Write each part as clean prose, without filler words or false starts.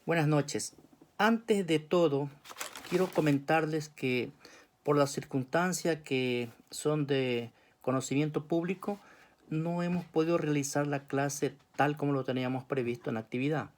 Buenas noches. Antes de todo, quiero comentarles que por las circunstancias que son de conocimiento público, no hemos podido realizar la clase tal como lo teníamos previsto en la actividad.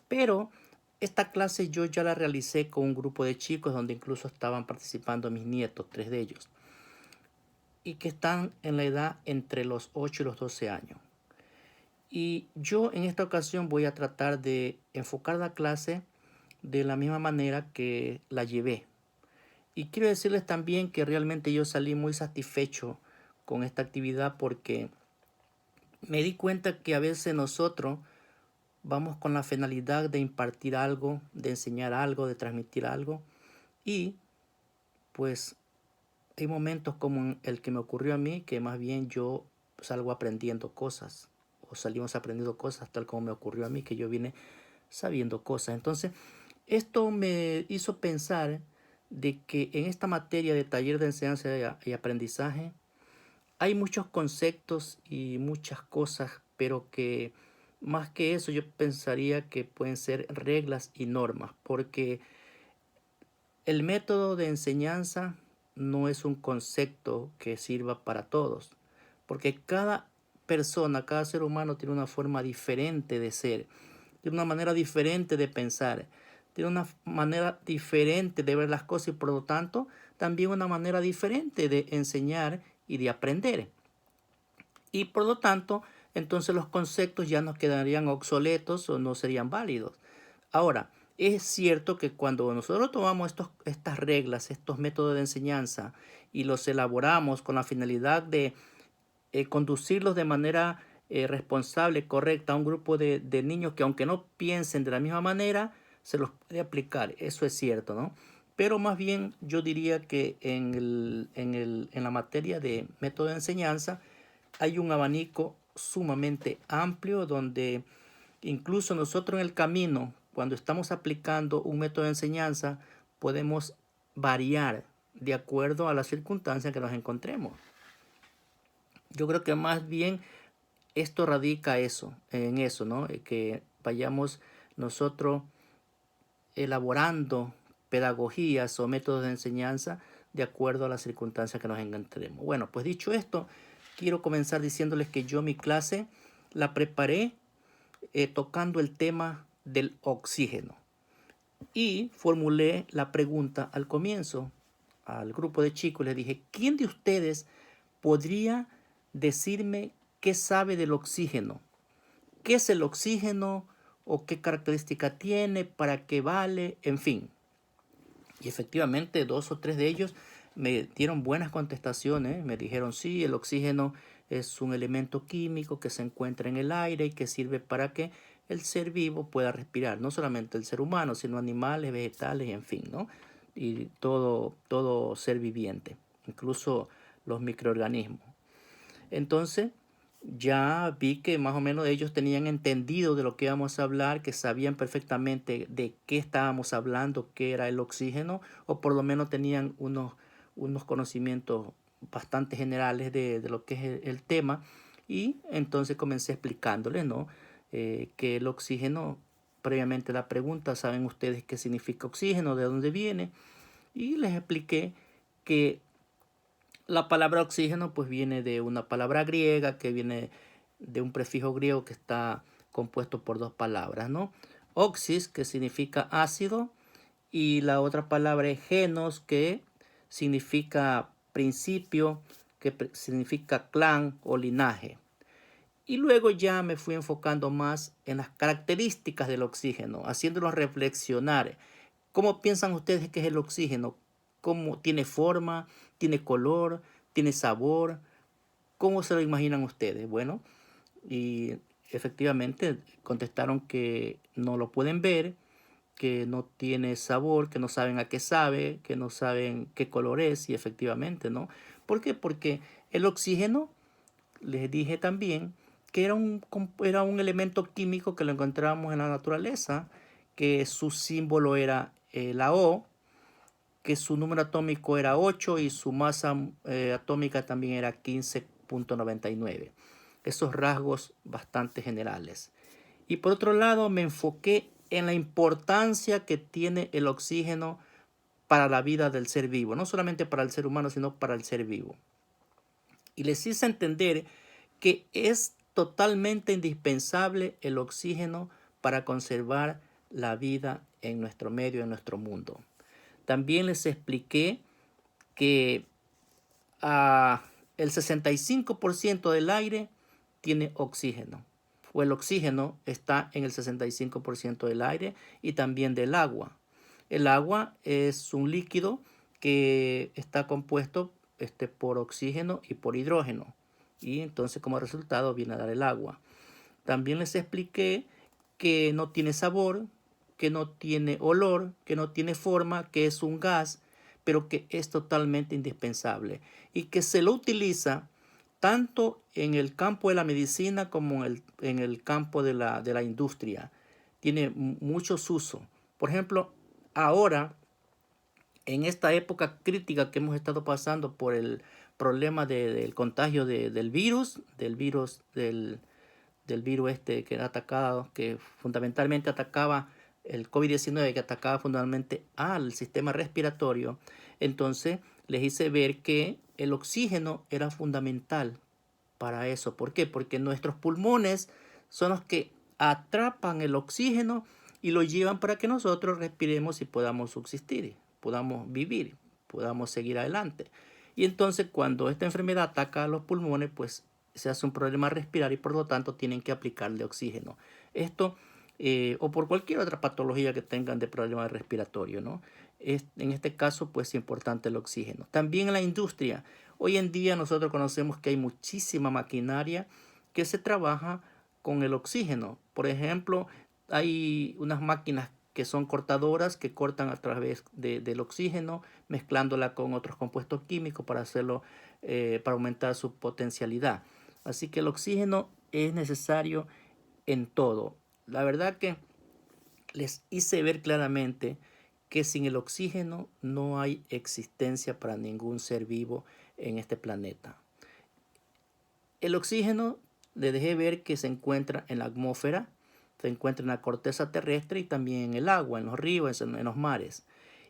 Pero esta clase yo ya la realicé con un grupo de chicos donde incluso estaban participando mis nietos, 3 de ellos, y que están en la edad entre los 8 y los 12 años. Y yo en esta ocasión voy a tratar de enfocar la clase de la misma manera que la llevé. Y quiero decirles también que realmente yo salí muy satisfecho con esta actividad porque me di cuenta que a veces nosotros vamos con la finalidad de impartir algo, de enseñar algo, de transmitir algo, y pues hay momentos como el que me ocurrió a mí que más bien yo salgo aprendiendo cosas o salimos aprendiendo cosas tal como me ocurrió a mí, que yo vine sabiendo cosas. Entonces esto me hizo pensar de que en esta materia de taller de enseñanza y aprendizaje hay muchos conceptos y muchas cosas, pero que más que eso yo pensaría que pueden ser reglas y normas, porque el método de enseñanza no es un concepto que sirva para todos, porque cada persona, cada ser humano tiene una forma diferente de ser, tiene una manera diferente de pensar, tiene una manera diferente de ver las cosas y por lo tanto también una manera diferente de enseñar y de aprender. Y por lo tanto, entonces los conceptos ya nos quedarían obsoletos o no serían válidos. Ahora, es cierto que cuando nosotros tomamos estas reglas, estos métodos de enseñanza y los elaboramos con la finalidad de conducirlos de manera responsable, correcta a un grupo de niños que aunque no piensen de la misma manera, se los puede aplicar. Eso es cierto, ¿no? Pero más bien yo diría que en la materia de método de enseñanza hay un abanico sumamente amplio donde incluso nosotros en el camino, cuando estamos aplicando un método de enseñanza, podemos variar de acuerdo a las circunstancias que nos encontremos. Yo creo que más bien esto radica en eso, ¿no? Que vayamos nosotros elaborando pedagogías o métodos de enseñanza de acuerdo a las circunstancias que nos encontremos. Bueno, pues dicho esto, quiero comenzar diciéndoles que yo mi clase la preparé tocando el tema del oxígeno y formulé la pregunta al comienzo al grupo de chicos. Les dije, ¿quién de ustedes podría decirme qué sabe del oxígeno? ¿Qué es el oxígeno? ¿O qué característica tiene? ¿Para qué vale? En fin. Y efectivamente 2 o 3 de ellos me dieron buenas contestaciones. Me dijeron, sí, el oxígeno es un elemento químico que se encuentra en el aire y que sirve para que el ser vivo pueda respirar. No solamente el ser humano, sino animales, vegetales, en fin, ¿no? Y todo ser viviente, incluso los microorganismos. Entonces, ya vi que más o menos ellos tenían entendido de lo que íbamos a hablar, que sabían perfectamente de qué estábamos hablando, qué era el oxígeno, o por lo menos tenían unos conocimientos bastante generales de lo que es el tema. Y entonces comencé explicándoles, ¿no? Que el oxígeno, previamente la pregunta, ¿saben ustedes qué significa oxígeno? ¿De dónde viene? Y les expliqué que la palabra oxígeno pues viene de una palabra griega que viene de un prefijo griego que está compuesto por 2 palabras, ¿no? Oxis, que significa ácido, y la otra palabra es genos, que significa principio, que significa clan o linaje. Y luego ya me fui enfocando más en las características del oxígeno, haciéndolos reflexionar. ¿Cómo piensan ustedes que es el oxígeno? ¿Cómo tiene forma? ¿Tiene color? ¿Tiene sabor? ¿Cómo se lo imaginan ustedes? Bueno, y efectivamente contestaron que no lo pueden ver, que no tiene sabor, que no saben a qué sabe, que no saben qué color es, y efectivamente, ¿no? ¿Por qué? Porque el oxígeno, les dije también, que era un elemento químico que lo encontrábamos en la naturaleza, que su símbolo era la O, que su número atómico era 8 y su masa atómica también era 15,99. Esos rasgos bastante generales. Y por otro lado me enfoqué en la importancia que tiene el oxígeno para la vida del ser vivo, no solamente para el ser humano, sino para el ser vivo. Y les hice entender que es totalmente indispensable el oxígeno para conservar la vida en nuestro medio, en nuestro mundo. También les expliqué que el 65% del aire tiene oxígeno, o el oxígeno está en el 65% del aire y también del agua. El agua es un líquido que está compuesto por oxígeno y por hidrógeno, y entonces como resultado viene a dar el agua. También les expliqué que no tiene sabor, que no tiene olor, que no tiene forma, que es un gas, pero que es totalmente indispensable y que se lo utiliza tanto en el campo de la medicina como en el campo de la industria. Tiene muchos usos. Por ejemplo, ahora, en esta época crítica que hemos estado pasando por el problema del contagio del virus, del virus que ha atacado, que fundamentalmente atacaba el COVID-19, que atacaba fundamentalmente al sistema respiratorio. Entonces les hice ver que el oxígeno era fundamental para eso. ¿Por qué? Porque nuestros pulmones son los que atrapan el oxígeno y lo llevan para que nosotros respiremos y podamos subsistir, podamos vivir, podamos seguir adelante. Y entonces cuando esta enfermedad ataca a los pulmones, pues se hace un problema respirar y por lo tanto tienen que aplicarle oxígeno. Esto o por cualquier otra patología que tengan de problema respiratorio, ¿no? En este caso, pues es importante el oxígeno. También en la industria. Hoy en día nosotros conocemos que hay muchísima maquinaria que se trabaja con el oxígeno. Por ejemplo, hay unas máquinas que son cortadoras que cortan a través del oxígeno, mezclándola con otros compuestos químicos para hacerlo, para aumentar su potencialidad. Así que el oxígeno es necesario en todo. La verdad que les hice ver claramente que sin el oxígeno no hay existencia para ningún ser vivo en este planeta. El oxígeno le dejé ver que se encuentra en la atmósfera, se encuentra en la corteza terrestre y también en el agua, en los ríos, en los mares.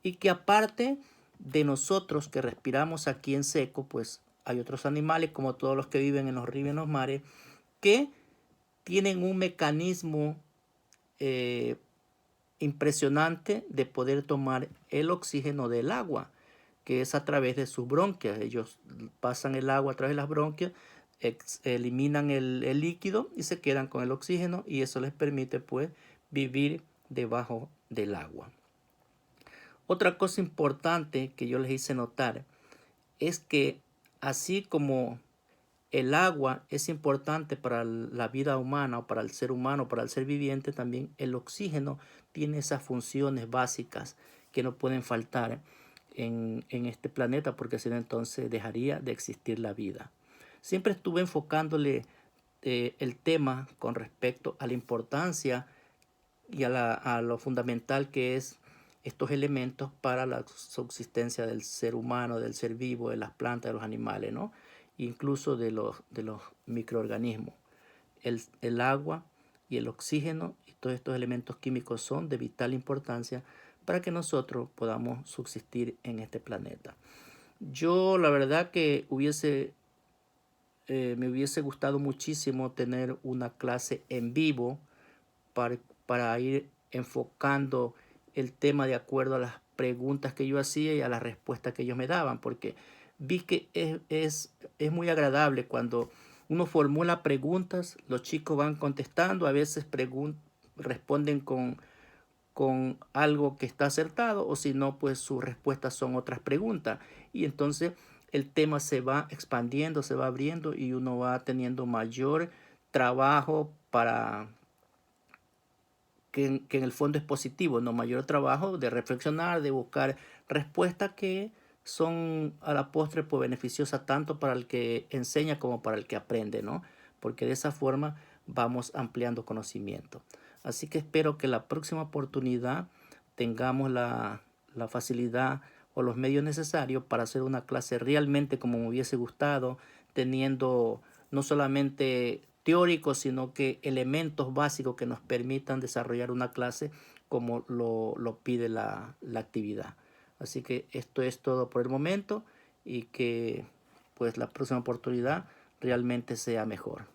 Y que aparte de nosotros que respiramos aquí en seco, pues hay otros animales como todos los que viven en los ríos y en los mares que tienen un mecanismo impresionante de poder tomar el oxígeno del agua, que es a través de sus bronquias. Ellos pasan el agua a través de las bronquias, eliminan el líquido y se quedan con el oxígeno y eso les permite pues vivir debajo del agua. Otra cosa importante que yo les hice notar es que así como el agua es importante para la vida humana o para el ser humano, para el ser viviente, también el oxígeno tiene esas funciones básicas que no pueden faltar en este planeta porque si no entonces dejaría de existir la vida. Siempre estuve enfocándole el tema con respecto a la importancia y a lo fundamental que es estos elementos para la subsistencia del ser humano, del ser vivo, de las plantas, de los animales, ¿no? Incluso de los microorganismos. El agua y el oxígeno y todos estos elementos químicos son de vital importancia para que nosotros podamos subsistir en este planeta. Yo la verdad que me hubiese gustado muchísimo tener una clase en vivo para ir enfocando el tema de acuerdo a las preguntas que yo hacía y a las respuestas que ellos me daban, porque vi que es muy agradable cuando uno formula preguntas, los chicos van contestando, a veces responden con algo que está acertado o si no, pues sus respuestas son otras preguntas. Y entonces el tema se va expandiendo, se va abriendo y uno va teniendo mayor trabajo para que en el fondo es positivo, no mayor trabajo de reflexionar, de buscar respuestas que son a la postre pues beneficiosas tanto para el que enseña como para el que aprende, ¿no? Porque de esa forma vamos ampliando conocimiento. Así que espero que la próxima oportunidad tengamos la facilidad o los medios necesarios para hacer una clase realmente como me hubiese gustado, teniendo no solamente teóricos, sino que elementos básicos que nos permitan desarrollar una clase como lo pide la actividad. Así que esto es todo por el momento y que pues la próxima oportunidad realmente sea mejor.